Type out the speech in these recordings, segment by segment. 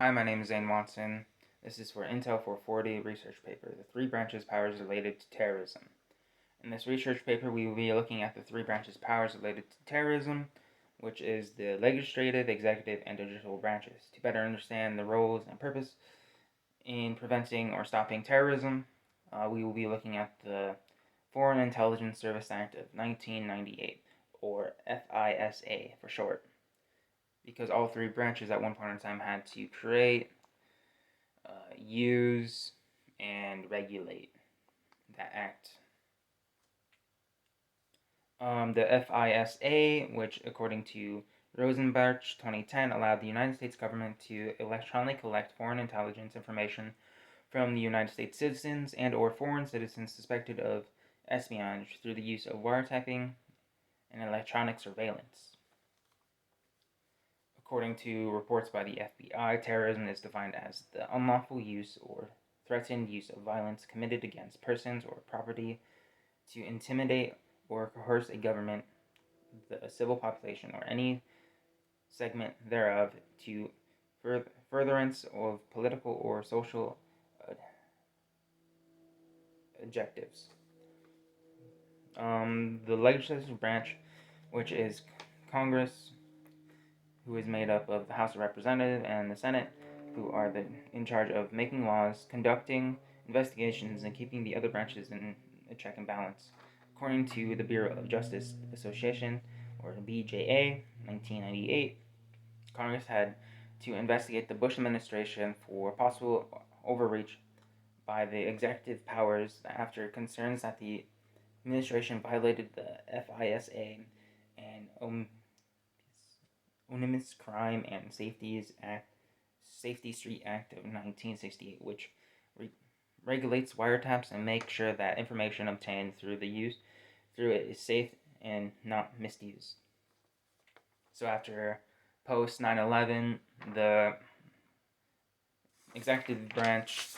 Hi, my name is Zane Watson. This is for Intel 440 research paper, The Three Branches Powers Related to Terrorism. In this research paper, we will be looking at the three branches powers related to terrorism, which is the legislative, executive, and judicial branches. To better understand the roles and purpose in preventing or stopping terrorism, we will be looking at the Foreign Intelligence Service Act of 1998, or FISA for short, because all three branches at one point in time had to create, use, and regulate that act. The FISA, which according to Rosenberg 2010, allowed the United States government to electronically collect foreign intelligence information from the United States citizens and or foreign citizens suspected of espionage through the use of wiretapping and electronic surveillance. According to reports by the FBI, terrorism is defined as the unlawful use or threatened use of violence committed against persons or property to intimidate or coerce a government, the civil population, or any segment thereof to furtherance of political or social objectives. The legislative branch, which is Congress, who is made up of the House of Representatives and the Senate, who are in charge of making laws, conducting investigations, and keeping the other branches in a check and balance. According to the Bureau of Justice Association, or BJA, 1998, Congress had to investigate the Bush administration for possible overreach by the executive powers after concerns that the administration violated the FISA and Omnibus Crime and Safety Street Act of 1968, which regulates wiretaps and makes sure that information obtained through it is safe and not misused. So after post 9/11, the executive branch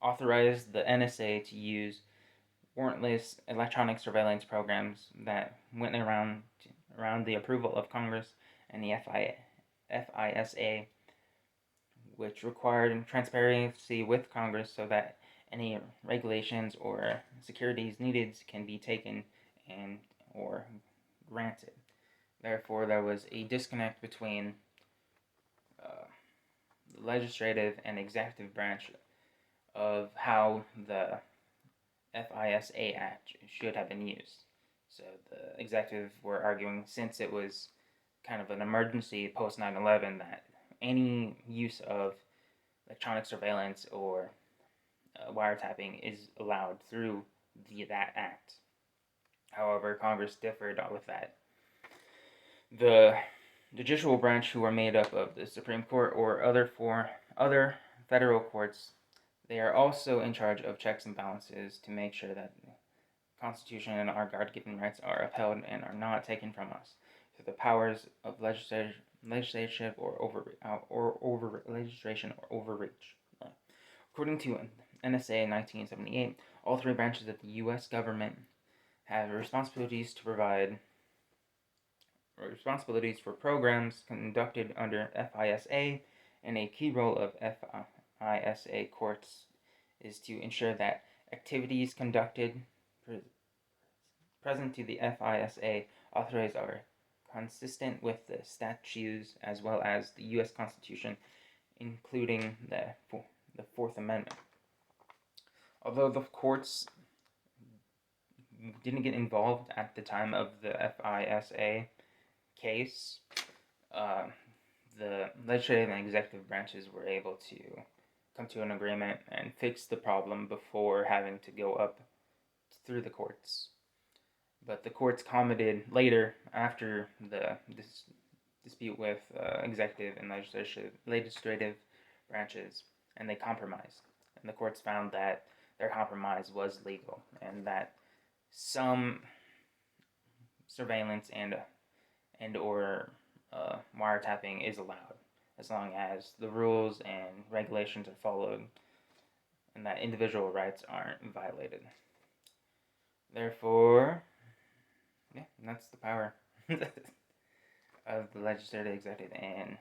authorized the NSA to use warrantless electronic surveillance programs that went around the approval of Congress and the FISA, which required transparency with Congress so that any regulations or securities needed can be taken and or granted. Therefore, there was a disconnect between the legislative and executive branch of how the FISA Act should have been used. So the executive were arguing, since it was kind of an emergency post 9/11, that any use of electronic surveillance or wiretapping is allowed through that act. However, Congress differed with that. The judicial branch, who are made up of the Supreme Court or other federal courts, they are also in charge of checks and balances to make sure that the Constitution and our God-given rights are upheld and are not taken from us through the powers of legislation or legislation or overreach. According to NSA 1978, all three branches of the U.S. government have responsibilities for programs conducted under FISA, and a key role of FISA courts is to ensure that activities conducted present to the FISA authorized are consistent with the statutes as well as the U.S. Constitution, including the Fourth Amendment. Although the courts didn't get involved at the time of the FISA case, the legislative and executive branches were able to come to an agreement and fix the problem before having to go up through the courts. But the courts commented later, after the dispute with executive and legislative branches, and they compromised. And the courts found that their compromise was legal, and that some surveillance and or wiretapping is allowed, as long as the rules and regulations are followed and that individual rights aren't violated. Therefore, yeah, that's the power of the legislative, executive, and